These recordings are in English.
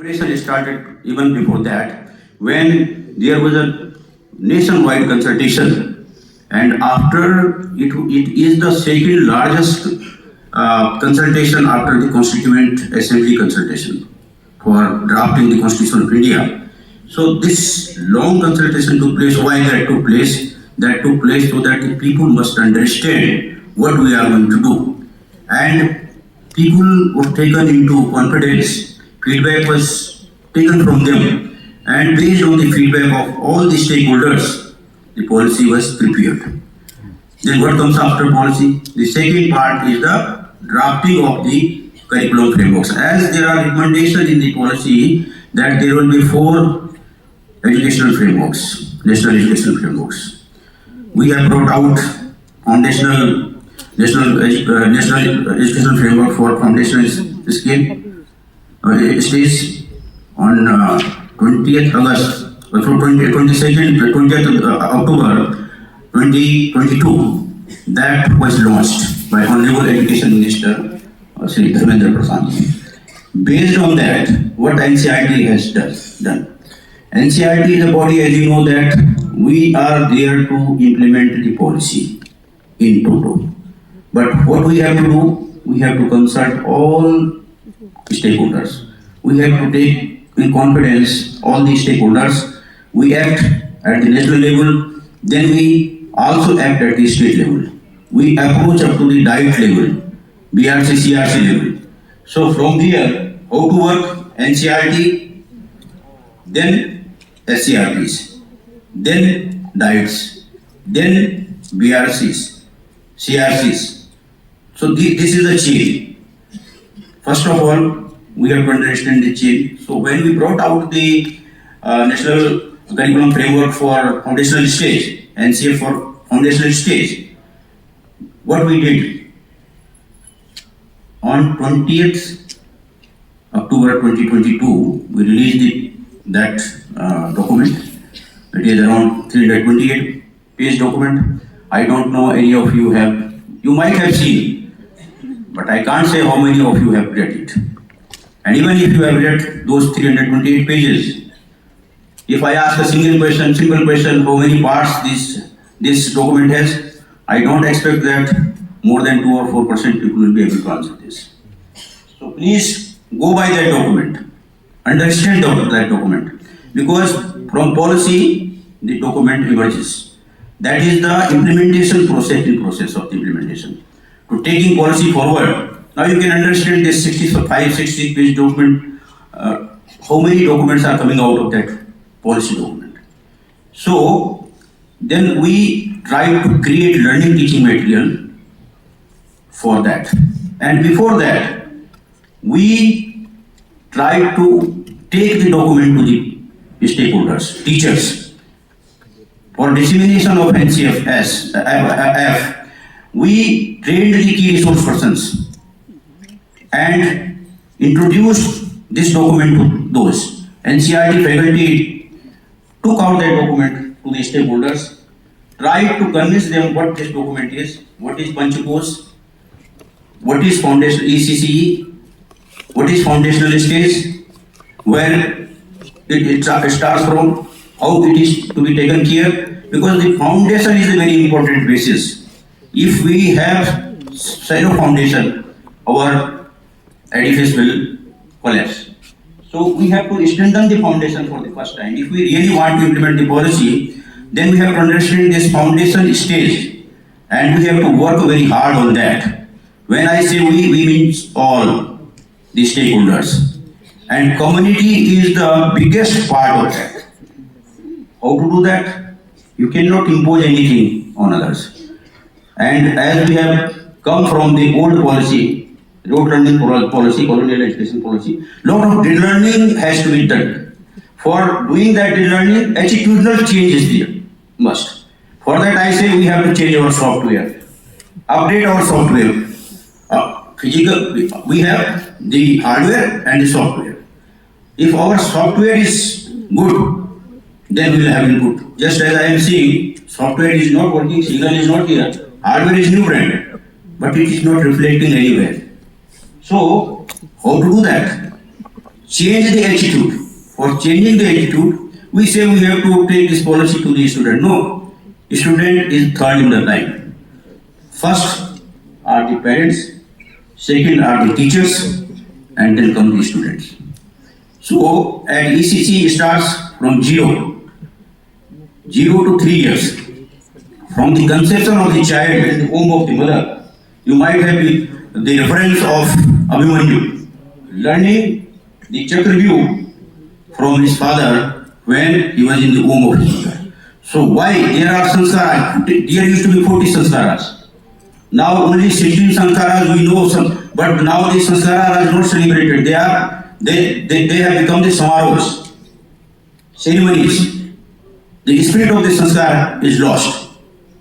Preparation started even before that, when there was a nationwide consultation, and after it is the second largest consultation after the Constituent Assembly consultation for drafting the Constitution of India. So this long consultation took place. Why that took place? That took place so that the people must understand what we are going to do, and people were taken into confidence. Feedback was taken from them, and based on the feedback of all the stakeholders, the policy was prepared. Then what comes after policy? The second part is the drafting of the curriculum frameworks. As there are recommendations in the policy that there will be 4 educational frameworks, national educational frameworks. We have brought out national educational framework for foundational scale stage on 20th August, 20th October 2022. That was launched by Honorable Education Minister Sri Dharmendra Pradhan. Based on that, what NCERT has done. NCERT is a body, as you know, that we are there to implement the policy in total. But what we have to do, we have to consult all stakeholders. We have to take in confidence all the stakeholders. We act at the national level, then we also act at the state level. We approach up to the diet level, BRC, CRC level. So from here, how to work? NCERT, then SCRTs, then diets, then BRCs, CRCs. So this is the chain. First of all, we have to understand the chain. So when we brought out the National Curriculum Framework for Foundational Stage, NCF for Foundational Stage, what we did, on 20th October 2022, we released that document. It is around 328 page document. I don't know any of you might have seen, but I can't say how many of you have read it. And even if you have read those 328 pages, if I ask a simple question, how many parts this document has, I don't expect that more than 2 or 4% people will be able to answer this. So please go by that document, understand that document, because from policy the document emerges. That is the implementation process of the implementation. To taking policy forward. Now you can understand this 60 page document, how many documents are coming out of that policy document. So then we try to create learning teaching material for that. And before that, we try to take the document to the stakeholders, teachers. For dissemination of NCF, we trained the key resource persons and introduced this document to those. NCERT faculty took out that document to the stakeholders, tried to convince them what this document is, what is Panchakos, what is foundational ECCE, what is foundational stage, where it starts from, how it is to be taken care, because the foundation is a very important basis. If we have shallow foundation, our edifice will collapse. So we have to strengthen the foundation for the first time. If we really want to implement the policy, then we have to understand this foundation stage, and we have to work very hard on that. When I say we means all the stakeholders, and community is the biggest part of that. How to do that? You cannot impose anything on others. And as we have come from the old policy, rote learning policy, colonial education policy, lot of drill learning has to be done. For doing that drill learning, attitudinal change is there, must. For that I say we have to change our software, update our software. We have the hardware and the software. If our software is good, then we will have input. Just as I am seeing, software is not working, signal is not here. Hardware is new brand, but it is not reflecting anywhere. So, how to do that? change the attitude. For changing the attitude, we say we have to take this policy to the student. No, student is third in the line. First are the parents, second are the teachers, and then come the students. So at ECC starts from zero to 3 years. From the conception of the child in the womb of the mother, you might have the reference of Abhimanyu, learning the Chakravyuh from his father when he was in the womb of his mother. So why there are sanskaras? There used to be 40 sanskaras. Now only 16 sanskaras we know some, but now the sanskaras are not celebrated. They have become the samaros, ceremonies. The spirit of the sanskar is lost.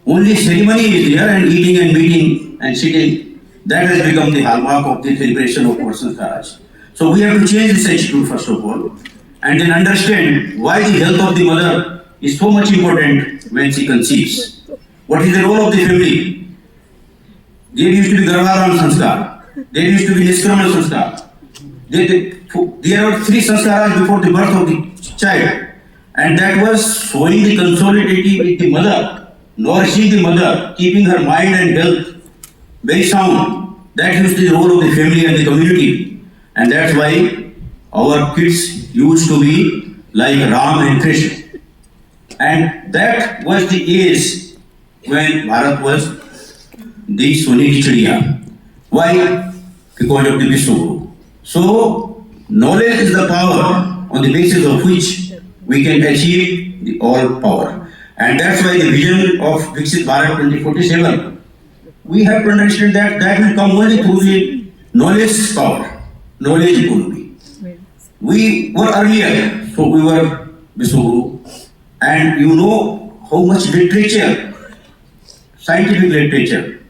Only ceremony is there and eating and meeting and sitting. That has become the hallmark of the celebration of our sanskaras. So we have to change this attitude first of all, and then understand why the health of the mother is so much important when she conceives. What is the role of the family? There used to be Garbharan sanskar. There used to be Niskramana sanskar. There are 3 sanskaras before the birth of the child, and that was showing the consolidating with the mother, nourishing the mother, keeping her mind and health very sound. That used to be the role of the family and the community, and that's why our kids used to be like Ram and Krishna. And that was the age when Bharat was the Soneri Chidiya. Why? Because of the Vishnu Guru. So, knowledge is the power on the basis of which we can achieve the all power. And that's why the vision of Viksit Bharat 2047, we have to understand that that will come only through the knowledge power, knowledge economy. We were earlier, so we were Vishnu Guru, and you know how much literature, scientific literature,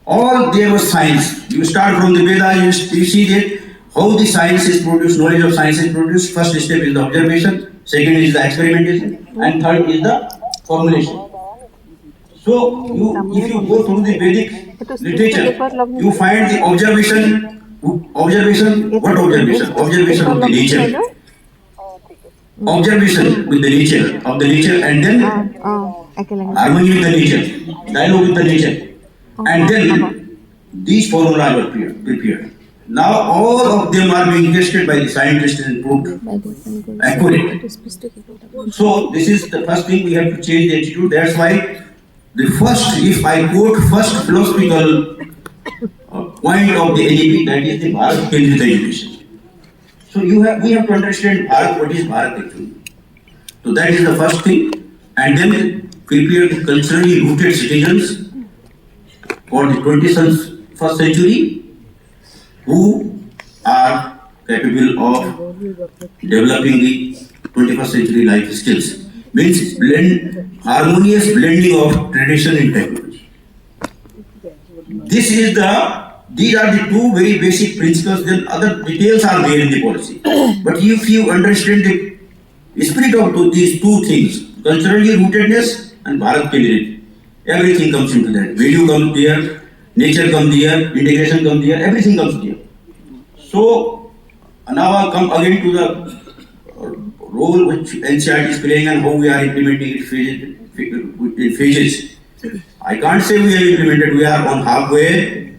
all there was science. You start from the Vedas, you see that how the science is produced, knowledge of science is produced. First step is the observation, second is the experimentation, and third is the formulation. So, if you go through the Vedic literature, you find the observation. What observation? Observation of the nature. Observation with the nature, and then harmony with the nature, dialogue with the nature. And then these formulas were prepared. Now all of them are being tested by the scientists and proved accurate. So this is the first thing, we have to change the attitude. That's why the first, if I quote first philosophical point of the NEP, that is the Bharat Kendriya education. So we have to understand Bharat, what is Bharat actually. So that is the first thing, and then prepare the culturally rooted citizens for the 21st century who are capable of developing the 21st century life skills. Means harmonious blending of tradition and technology. These are the two very basic principles. Then other details are there in the policy. But if you understand the spirit of these two things, culturally rootedness and Bharat Kendriya, everything comes into that. Value comes there, nature comes there, integration comes there, everything comes there. So now I come again to the role which NCERT is playing and how we are implementing it in phases. I can't say we have implemented, we are on halfway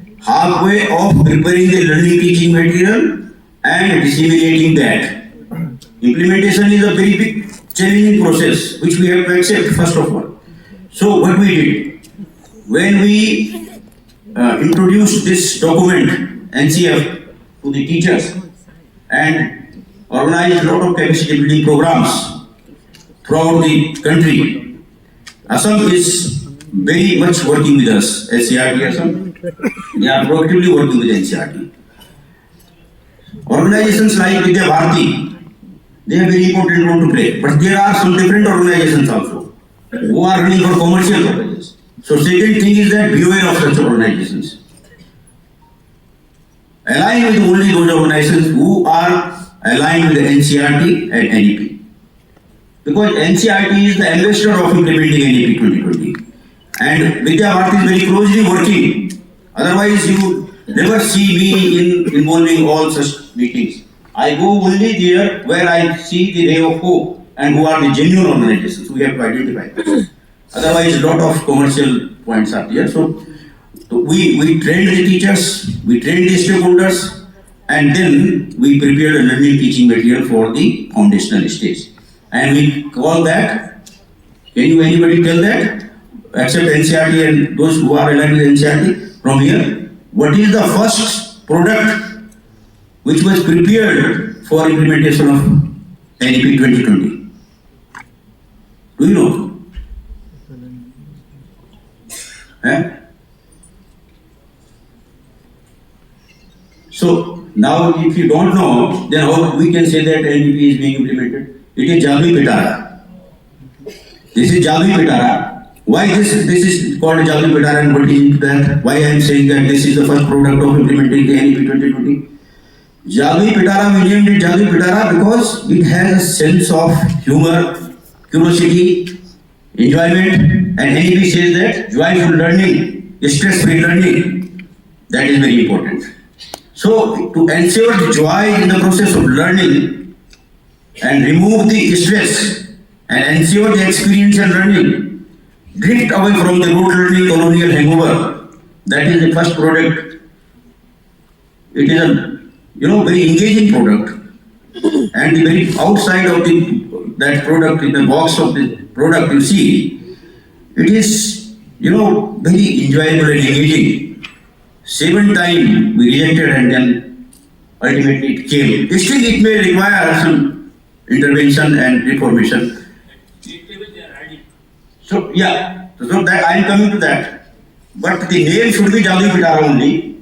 of preparing the learning teaching material and disseminating that. Implementation is a very big challenging process which we have to accept first of all. So what we did, when we introduced this document, NCF, to the teachers and organized a lot of capacity building programs throughout the country, Assam is very much working with us, NCERT Assam. They are proactively working with NCERT. Organizations like Vidya Bharati, they have very important role to play, but there are some different organizations also who are running for commercial purposes. So second thing is that beware of such organizations. Align with only those organizations who are aligned with the NCERT and NEP. Because NCERT is the ambassador of implementing NEP 2020. And Vidya Bharati is very closely working. Otherwise, you never see me involving all such meetings. I go only there where I see the ray of hope and who are the genuine organizations. We have to identify that. Otherwise, a lot of commercial points are there. So we train the teachers, we train the stakeholders, and then we prepare a learning teaching material for the foundational stage. And we call that, can you anybody tell that? Except NCRT and those who are aligned with NCRT from here. What is the first product which was prepared for implementation of NEP 2020? Do you know? Eh? So now if you don't know, then how we can say that NEP is being implemented? It is Jagvi Pitara. This is Jagvi Pitara. Why this is called Jagvi Pitara and what is into that? Why I am saying that this is the first product of implementing the NEP 2020? Jagvi Pitara, we named it Jagvi Pitara because it has a sense of humor, curiosity, enjoyment, and NEP says that joyful learning, stress-free learning, that is very important. So, to ensure the joy in the process of learning and remove the stress and ensure the experiential learning, drift away from the rote learning colonial hangover, that is the first product. It is a very engaging product, and the very outside of that product, in the box of the product you see, it is very enjoyable and engaging. 7 times we rejected and then ultimately it came. Still it may require some intervention and reformation. So so that I am coming to that. But the name should be Jagvi Pitara only.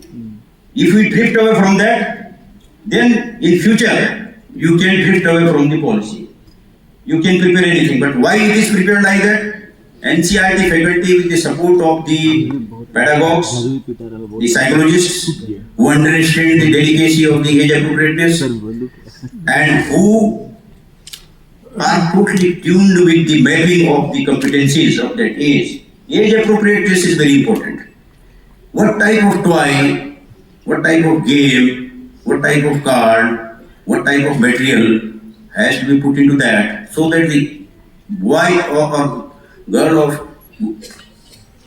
If we drift away from that, then in future you can drift away from the policy. You can prepare anything. But why it is prepared like that? NCRT faculty with the support of the pedagogues, the psychologists who understand the delicacy of the age appropriateness and who are totally tuned with the mapping of the competencies of that age. Age appropriateness is very important. What type of toy, what type of game, what type of card, what type of material has to be put into that so that the boy or girl of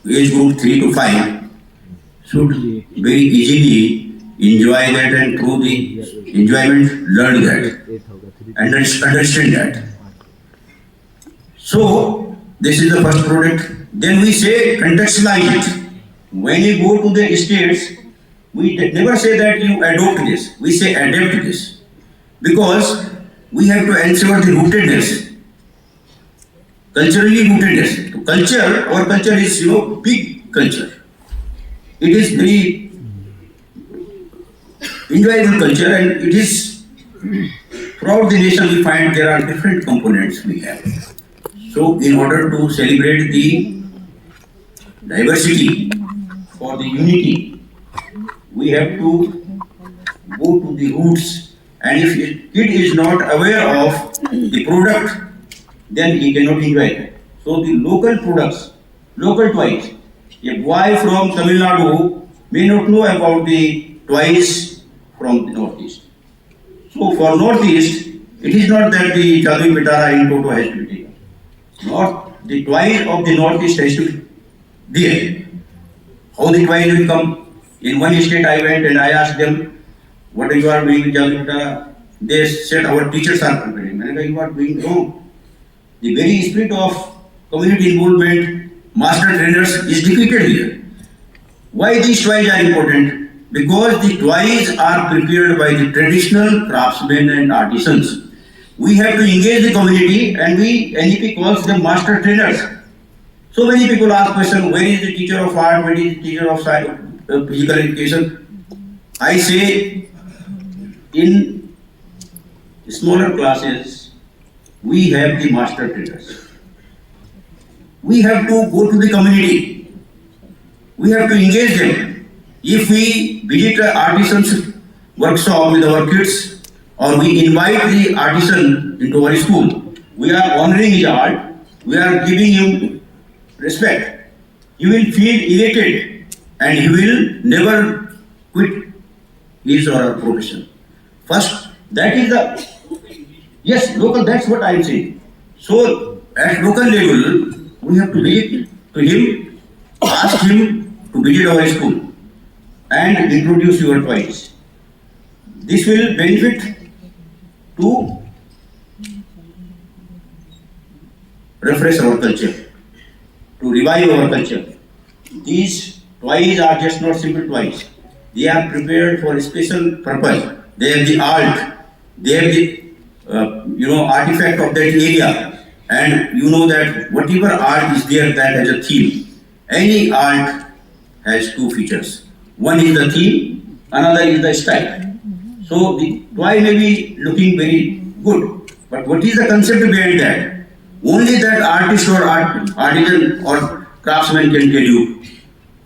age group 3 to 5 should very easily enjoy that and through the enjoyment learn that and understand that. So this is the first product. Then we say contextualize it. When you go to the states, we never say that you adopt this. We say adapt this because we have to ensure the rootedness. Culturally rootedness. Culture, our culture is big culture. It is very enjoyable culture, and it is throughout the nation we find there are different components we have. So in order to celebrate the diversity for the unity, we have to go to the roots, and if a kid is not aware of the product, then he cannot enjoy it. So the local products, local toys. A boy from Tamil Nadu may not know about the toys from the Northeast. So for Northeast, it is not that the Jagvi Pitara in Toto has to be taken. The toys of the Northeast has to be there. How the toys will come? In one state I went and I asked them, what you are doing with Jagvi Pitara? They said our teachers are preparing. And I said, you are doing wrong. The very spirit of community involvement, master trainers is defeated here. Why these toys are important? Because the toys are prepared by the traditional craftsmen and artisans. We have to engage the community, and NEP calls them master trainers. So many people ask question, where is the teacher of art, where is the teacher of physical education? I say, in smaller classes, we have the master trainers. We have to go to the community. We have to engage them. If we visit an artisan's workshop with our kids, or we invite the artisan into our school, we are honoring his art, we are giving him respect. He will feel elated and he will never quit his or her profession. First, That is the, yes, local, that's what I'm saying. So at local level, we have to visit to him, ask him to visit our school and introduce your toys. This will benefit to refresh our culture, to revive our culture. These toys are just not simple toys. They are prepared for a special purpose. They have the art, they have the artifact of that area, and you know that whatever art is there that has a theme. Any art has two features. One is the theme, another is the style. So the toy may be looking very good, but what is the concept behind that? Only that artist or artisan or craftsman can tell you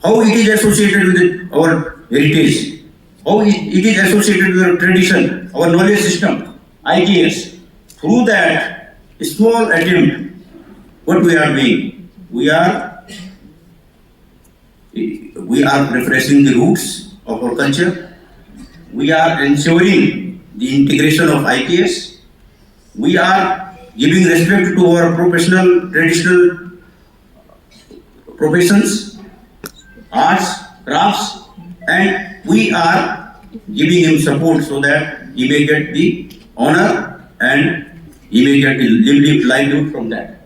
how it is associated with our heritage, how it is associated with our tradition, our knowledge system, ideas. Through that small attempt, what we are doing, we are refreshing the roots of our culture. We are ensuring the integration of IKS. We are giving respect to our professional, traditional professions, arts, crafts, and we are giving him support so that he may get the honor and he may get the livelihood from that.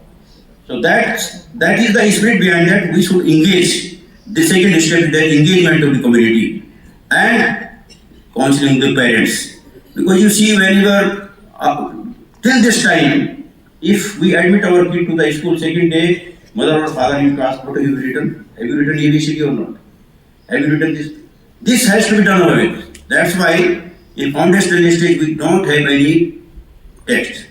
So that is the spirit behind that. We should engage. The second step is the engagement of the community and counseling the parents. Because you see, whenever till this time, if we admit our kid to the school second day, mother or father need to ask, what have you written? Have you written ABCD or not? Have you written this? This has to be done away with. That's why in foundational stage we don't have any text.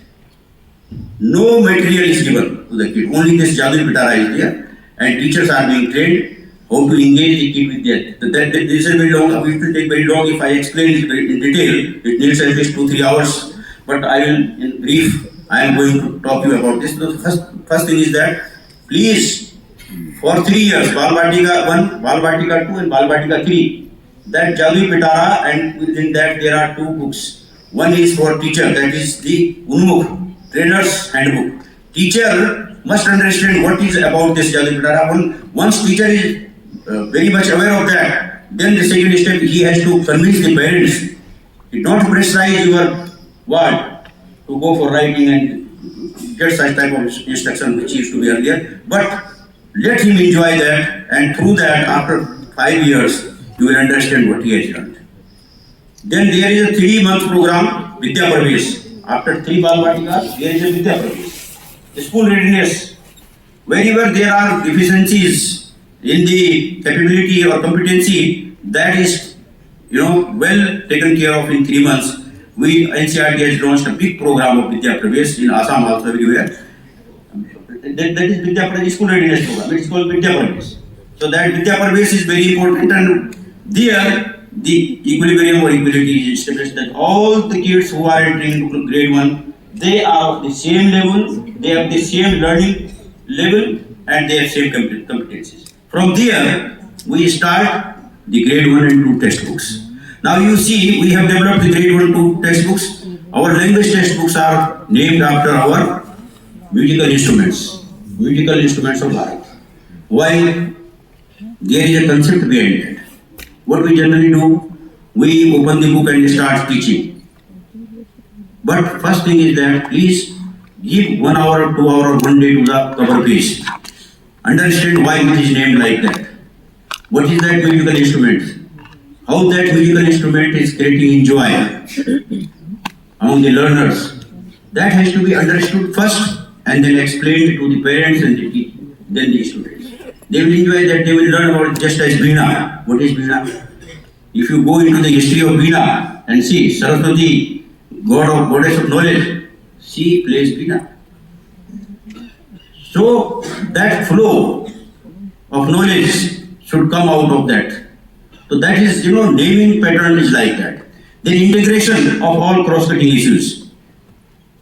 No material is given to the kid. Only this Jadui Pitara is there, and teachers are being trained how to engage the kid with that. This is very long. It will take very long if I explain it in detail. It needs at least 2-3 hours. But I will, in brief, I am going to talk to you about this. The first thing is that please, for 3 years, Balbatika 1, Balbatika 2, and Balbatika 3, that Jadui Pitara, and within that there are 2 books. One is for teacher, that is the Unmukh, trainer's handbook. Teacher must understand what is about this Jadui Pitara. Once teacher is very much aware of that, then the second step, he has to convince the parents. Not pressurize your word to go for writing and get such type of instruction which used to be earlier, but let him enjoy that, and through that, after 5 years, you will understand what he has learned. Then there is a 3-month program, Vidya Pravesh. After 3 Balvatikas, there is a Vidya Pravesh. School readiness. Wherever there are deficiencies in the capability or competency, that is, well taken care of in 3 months. NCRT has launched a big program of Vidya Pravesh in Assam also everywhere. That is Vidya Pravesh school readiness program. It is called Vidya Pravesh. So that Vidya Pravesh is very important, and there the equilibrium or equality is established that all the kids who are entering into grade 1, they are of the same level, they have the same learning level, and they have same competencies. From there, we start the grade 1 and 2 textbooks. Now you see, we have developed the grade 1 2 textbooks. Our language textbooks are named after our musical instruments of Bharat. Why? There is a concept behind it. What we generally do, we open the book and start teaching. But first thing is that please give 1 hour or 2 hours or 1 day to the cover page. Understand why it is named like that. What is that musical instrument? How that musical instrument is creating joy among the learners. That has to be understood first and then explained to the parents and then the students. They will enjoy that, they will learn about just as Veena. What is Veena? If you go into the history of Veena and see Saraswati, goddess of knowledge, she plays Veena. So that flow of knowledge should come out of that. So that is, naming pattern is like that. Then integration of all cross-cutting issues.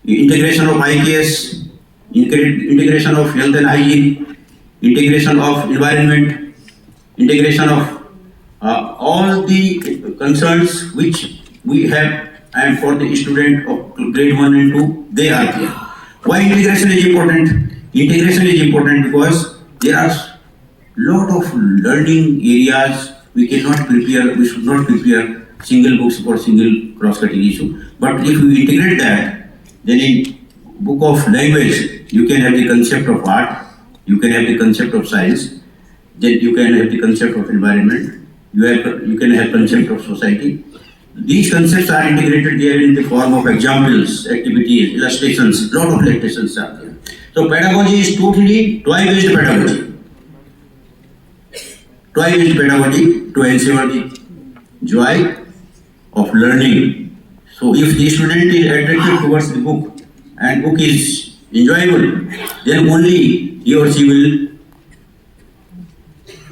Integration of IKS, integration of health and hygiene, integration of environment, integration of all the concerns which we have and for the student of grade 1 and 2, they are there. Why integration is important? Integration is important because there are lot of learning areas we cannot prepare, we should not prepare single books for single cross-cutting issue. But if we integrate that, then in book of language, you can have the concept of art, you can have the concept of science, then you can have the concept of environment, you can have concept of society. These concepts are integrated there in the form of examples, activities, illustrations, lot of illustrations are there. So pedagogy is totally toy-based pedagogy. Toy-based pedagogy to ensure the joy of learning. So if the student is attracted towards the book and book is enjoyable, then only he or she will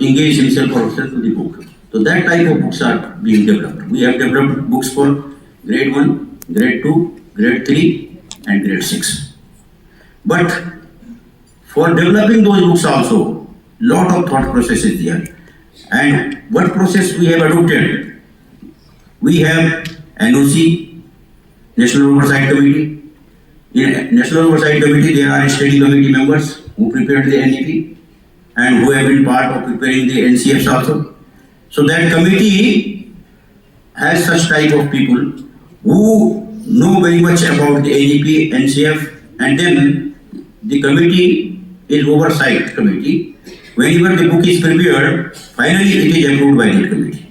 engage himself or herself to the book. So that type of books are being developed. We have developed books for grade 1, grade 2, grade 3 and grade 6. But for developing those books also, lot of thought process is there. And what process we have adopted? We have NOC, National Oversight Committee. In National Oversight Committee, there are study committee members who prepared the NEP and who have been part of preparing the NCFs also. So that committee has such type of people who know very much about the NEP, NCF, and then the committee is oversight committee. Whenever the book is prepared, finally it is approved by the committee.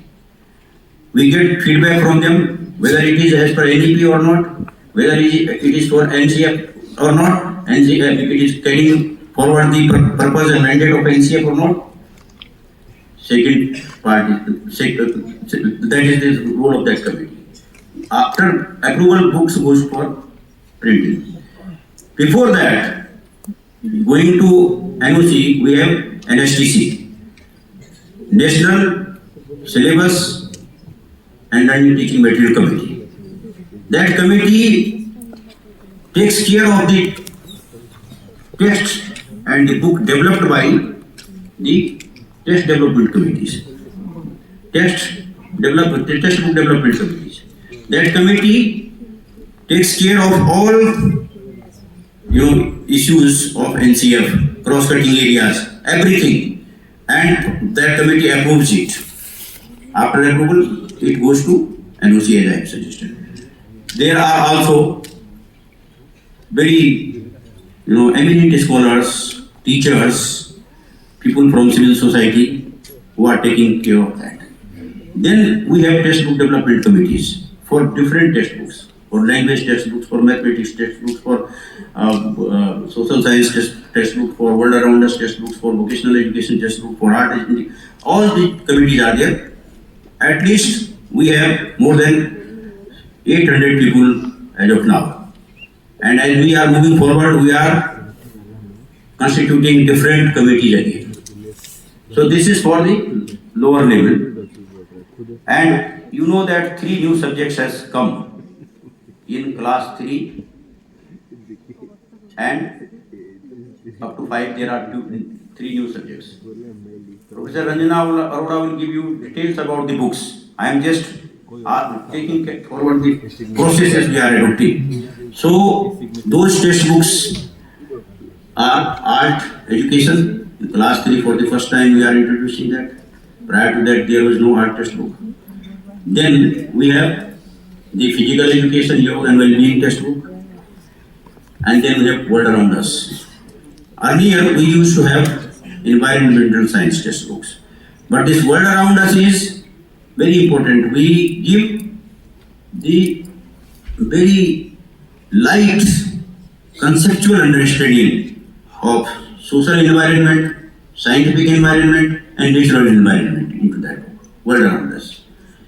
We get feedback from them whether it is as per NEP or not, whether it is for NCF or not, NCF, if it is carrying forward the purpose and mandate of NCF or not. Second part, that is the role of that committee. After approval, books goes for printing. Before that, going to NOC, we have NSTC, National Syllabus and Learning Teaching Material Committee. That committee takes care of the text and the book developed by the test development committees, test book development committees. That committee takes care of all issues of NCF, cross-cutting areas, everything, and that committee approves it. After approval, it goes to NOC as I have suggested. There are also very eminent scholars, teachers, people from civil society who are taking care of that. Then we have textbook development committees for different textbooks, for language textbooks, for mathematics textbooks, for social science textbook, for world around us textbooks, for vocational education textbook, for art. All the committees are there. At least we have more than 800 people as of now. And as we are moving forward, we are constituting different committees again. So this is for the lower level. And you know that 3 new subjects has come in class 3 and up to 5 there are 3 new subjects. Professor Ranjana Arora will give you details about the books. I am just taking forward the processes we are adopting. So those textbooks are art education. In class 3 for the first time we are introducing that. Prior to that there was no art textbook. Then we have the physical education, yoga and well-being textbook. And then we have world around us. Earlier we used to have environmental science textbooks. But this world around us is very important. We give the very light conceptual understanding of social environment, scientific environment and natural environment into that world around us.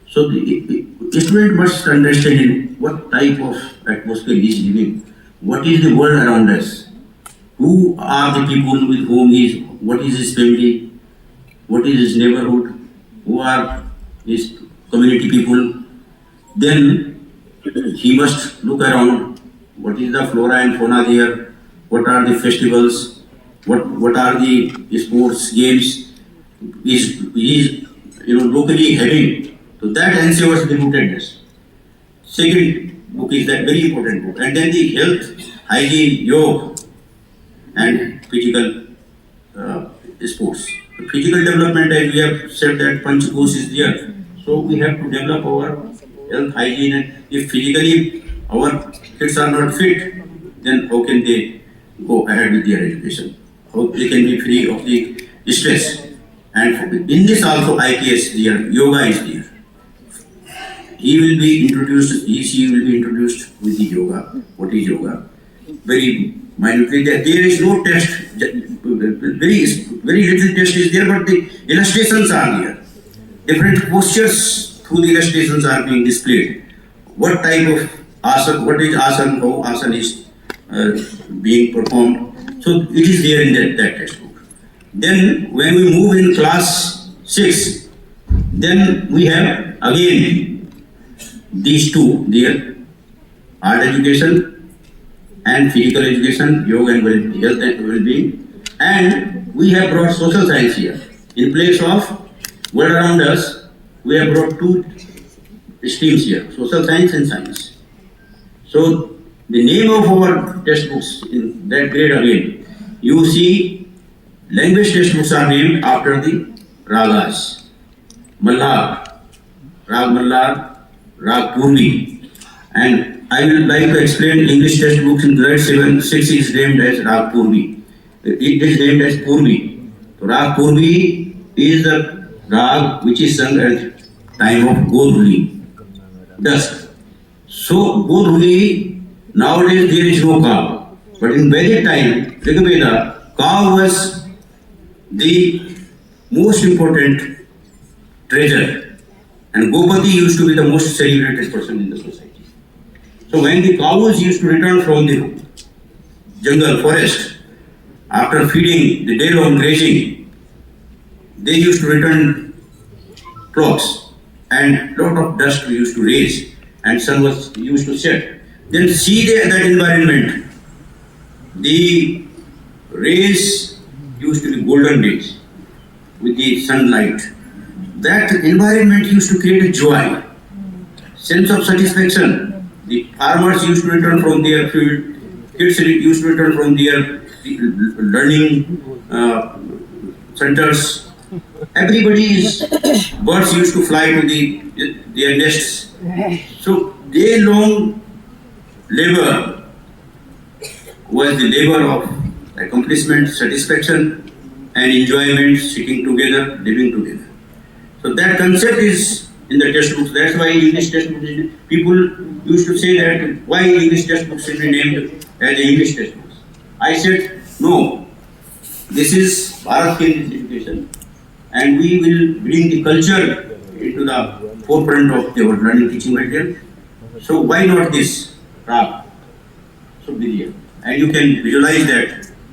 So the student must understand what type of atmosphere he is living, what is the world around us, who are the people with whom he is, what is his family, what is his neighborhood, who are his community people. Then he must look around, what is the flora and fauna there, what are the festivals, what are the sports, games is locally having. So that ensures the rootedness. Second, book is that very important book. And then the health, hygiene, yoga, and physical sports. The physical development, as we have said that Panch Kosh is there. So we have to develop our health, hygiene, and if physically our kids are not fit, then how can they go ahead with their education? How they can be free of the stress? And in this also IKS there, yoga is there. He will be introduced, she will be introduced with the yoga. What is yoga? Very minutely, there is no test, very little test is there, but the illustrations are there. Different postures through the illustrations are being displayed. What type of asana, what is asana, how asana is being performed. So it is there in that textbook. Then when we move in class 6, then we have again these two there, art education and physical education, yoga and health and well-being. And we have brought social science here. In place of world around us, we have brought two streams here, social science and science. So the name of our textbooks in that grade again, you see language textbooks are named after the ragas. Mallar, Rag Mallar, Rag Purvi. And I will like to explain English textbooks in grade 7, 6 is named as Rag Purvi. It is named as Purvi. So Rag Purvi is the Rag which is sung at time of Godhuli, dusk. So Godhuli, nowadays there is no cow. But in Vedic time, Rigveda, cow was the most important treasure. And Gopati used to be the most celebrated person in the society. So when the cows used to return from the jungle, forest, after feeding the day-long grazing, they used to return flocks and lot of dust we used to raise and sun was used to set. Then see that environment. The rays used to be golden rays with the sunlight. That environment used to create a joy, sense of satisfaction. The farmers used to return from their field, kids used to return from their learning centers. Everybody's birds used to fly to their nests. So day long labor was the labor of accomplishment, satisfaction, and enjoyment, sitting together, living together. So that concept is in the textbooks. That's why English textbooks, people used to say that why English textbooks should be named as English textbooks. I said, no, this is Bharat Kendric education and we will bring the culture into the forefront of our learning teaching material. So why not this Rag? So be here. And you can visualize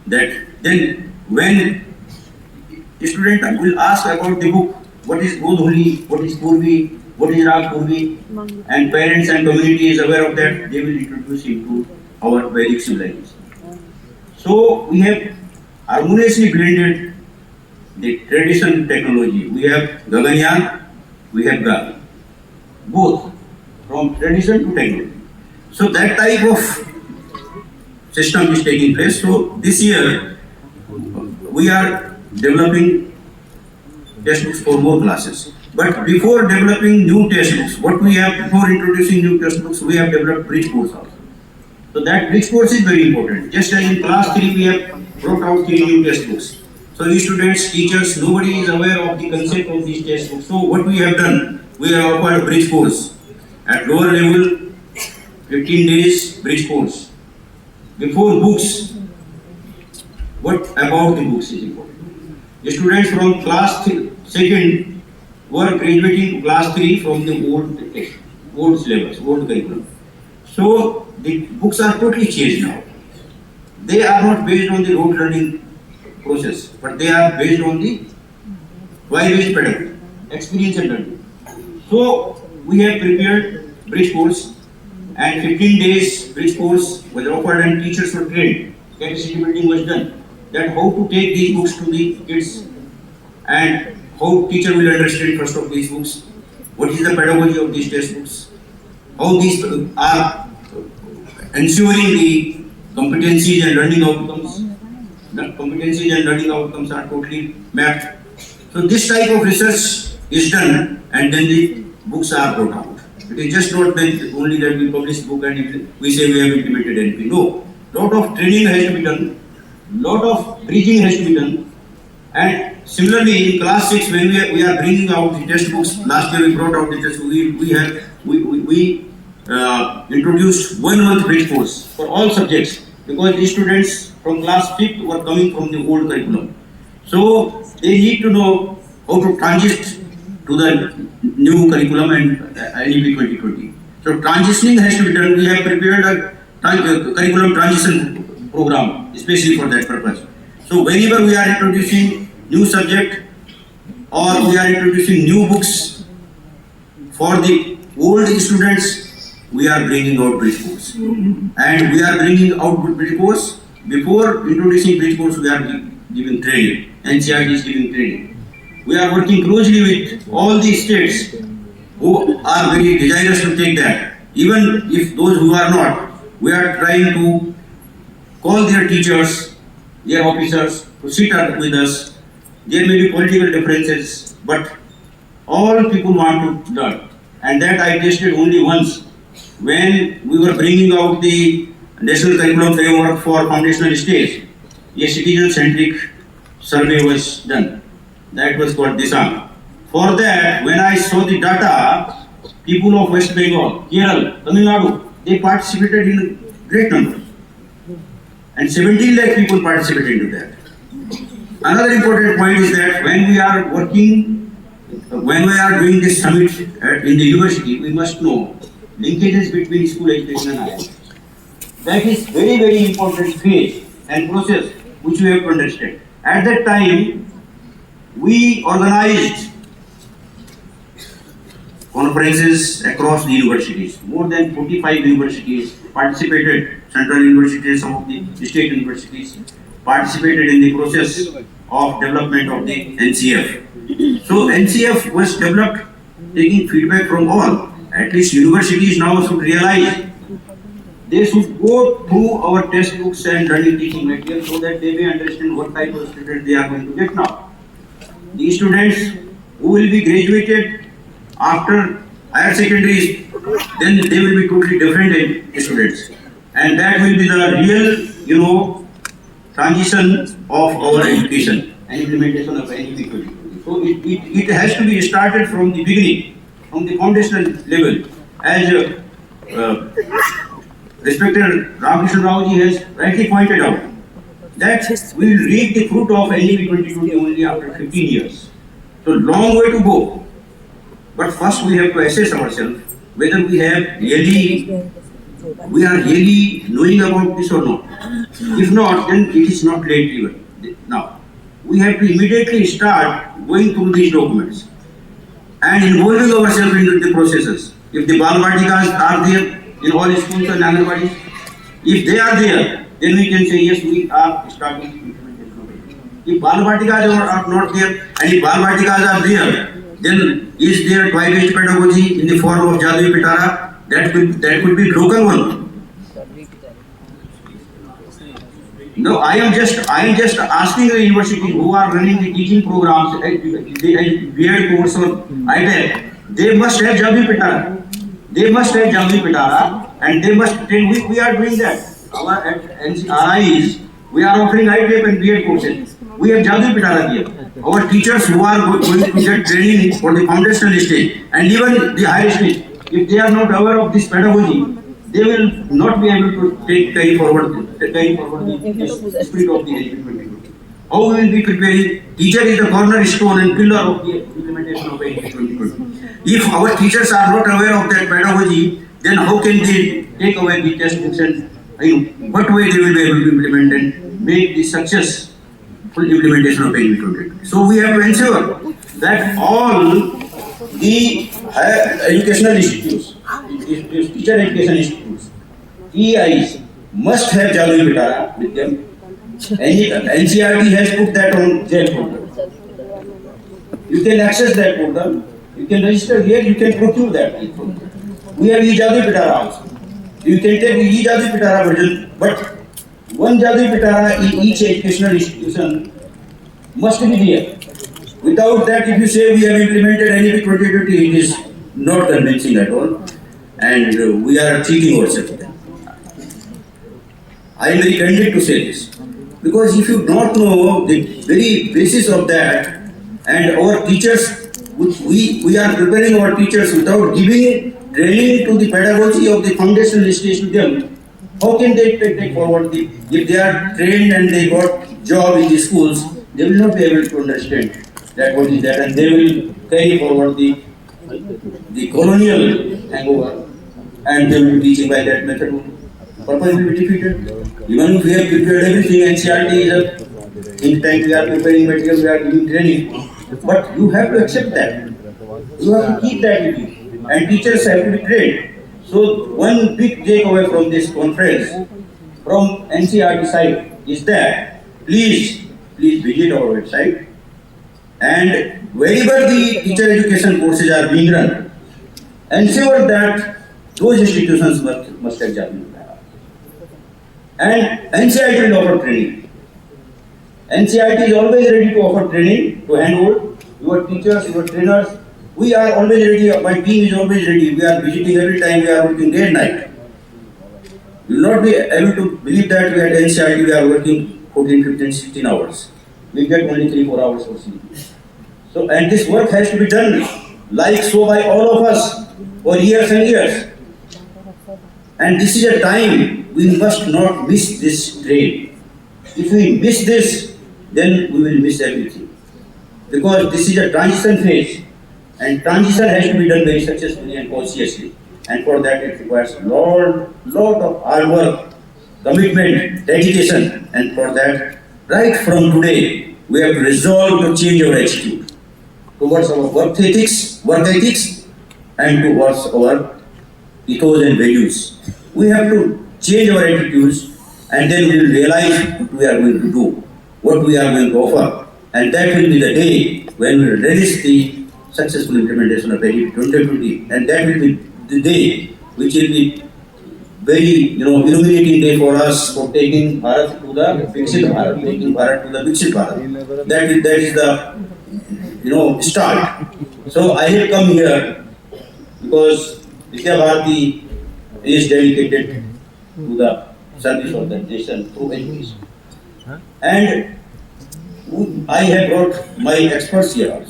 that then when the student will ask about the book, what is Godhuli, what is Purvi, what is Rag Purvi, and parents and community is aware of that, they will introduce him to our Vedic civilization. So we have harmoniously blended the tradition with technology. We have Gaganyaan, we have Gag. Both, from tradition to technology. So that type of system is taking place. So this year, we are developing textbooks for more classes. But before developing new textbooks, before introducing new textbooks, we have developed bridge course also. So that bridge course is very important. Just as in class 3, we have brought out 3 new textbooks. So these students, teachers, nobody is aware of the concept of these textbooks. So what we have done, we have offered a bridge course. At lower level, 15 days bridge course. Before books, what about the books is important. The students from class 2nd were graduating to class 3 from the old syllabus, old curriculum. So the books are totally changed now. They are not based on the rote learning process, but they are based on the why-based pedagogy, experiential learning. So we have prepared bridge course and 15 days bridge course was offered and teachers were trained. Capacity building was done. That how to take these books to the kids and how teacher will understand first of these books, what is the pedagogy of these textbooks, how these are ensuring the competencies and learning outcomes. The competencies and learning outcomes are totally mapped. So this type of research is done, and then the books are brought out. It is just not that only that we publish book and we say we have implemented NP. No, lot of training has to be done, lot of bridging has to be done, and similarly in class 6 when we are bringing out the test books, last year we brought out the test book. We introduced 1 month bridge course for all subjects because the students from class 5th were coming from the old curriculum. So they need to know how to transit to the new curriculum and NEP 2020. So transitioning has to be done. We have prepared a curriculum transition program especially for that purpose. So whenever we are introducing new subject or we are introducing new books for the old students, we are bringing out bridge course. And we are bringing out bridge course. Before introducing bridge course, we are giving training. NCRT is giving training. We are working closely with all the states who are very desirous to take that. Even if those who are not, we are trying to call their teachers, their officers to sit up with us. There may be political differences, but all people want to learn. And that I tested only once when we were bringing out the National Curriculum Framework for Foundational Stage. A citizen-centric survey was done. That was called Disang. For that, when I saw the data, people of West Bengal, Kerala, Tamil Nadu, they participated in great numbers. And 17 lakh people participated into that. Another important point is that when we are doing this summit in the university, we must know linkages between school education and higher. That is very, very important phase and process which we have to understand. At that time, we organized conferences across the universities. More than 45 universities participated, central universities, some of the state universities participated in the process of development of the NCF. So NCF was developed taking feedback from all. At least universities now should realize they should go through our textbooks and learning teaching material so that they may understand what type of students they are going to get now. The students who will be graduated after higher secondary, then they will be totally different students. And that will be the real, transition of our education and implementation of NEP 2020. So it has to be started from the beginning, from the foundational level. As respected Ramakrishna Raoji has rightly pointed out, that we will reap the fruit of NEP 2020 only after 15 years. So long way to go. But first we have to assess ourselves whether we are really knowing about this or not. If not, then it is not late even. Now, we have to immediately start going through these documents and involving ourselves into the processes. If the Balvatikas are there in all schools and Anganwadis, if they are there, then we can say yes, we are starting implementation of it. If Balvatikas are not there and if Balvatikas are there, then is there toy-based pedagogy in the form of Jadui Pitara? That could be broken one. No, I am just asking the universities who are running the teaching programs, BEd course or ITEL, they must have Jadui Pitara. They must have Jadui Pitara, and they must. We are doing that. Our at NCRIs, we are offering ITEP and BEd courses. We have Jadui Pitara here. Our teachers who are going to get training for the foundational stage and even the higher stage, if they are not aware of this pedagogy, they will not be able to carry forward the spirit of the NEP 2020. How we will be preparing? Teacher is the cornerstone and pillar of the implementation of NEP 2020. If our teachers are not aware of that pedagogy, then how can they take away the textbooks and what way they will be able to implement and make the successful implementation of NEP 2020. So we have to ensure that all the higher educational institutes, teacher education institutes, EIs must have Jadui Pitara with them. NCRT has put that on their portal. You can access that portal. You can register here. You can procure that. We have Jadui Pitara also. You can take each Jadi Pitara version, but one Jadi Pitara in each educational institution must be there. Without that, if you say we have implemented NEP 2020, it is not convincing at all, and we are cheating ourselves. I am very candid to say this, because if you don't know the very basis of that, and our teachers, we are preparing our teachers without giving training to the pedagogy of the foundational education to them, how can they take forward if they are trained and they got job in the schools, they will not be able to understand that what is that, and they will carry forward the colonial hangover, and they will be teaching by that method only. Purpose will be defeated. Even if we have prepared everything, NCRT is a think tank, we are preparing material, we are giving training, but you have to accept that. You have to keep that with you, and teachers have to be trained. So one big takeaway from this conference, from NCRT side, is that please visit our website, and wherever the teacher education courses are being run, ensure that those institutions must examine. And NCRT will offer training. NCRT is always ready to offer training, to handhold your teachers, your trainers. We are always ready, my team is always ready. We are visiting every time, we are working day and night. You will not be able to believe that we at NCRT we are working 14, 15, 16 hours. We get only 3-4 hours for sleep. So, and this work has to be done like so by all of us for years and years. And this is a time we must not miss this train. If we miss this, then we will miss everything. Because this is a transition phase, and transition has to be done very successfully and consciously. And for that it requires lot of hard work, commitment, dedication, and for that, right from today, we have to resolve to change our attitude towards our work ethics, and towards our ethos and values. We have to change our attitudes, and then we will realize what we are going to do, what we are going to offer, and that will be the day when we will relish the successful implementation of NEP 2020, and that will be the day which will be very illuminating day for us for taking Bharat to the Viksit Bharat, taking Bharat to the Viksit Bharat. That is the start. So I have come here because Vidya Bharati is dedicated to the service of the nation through education. And I have brought my experts here also.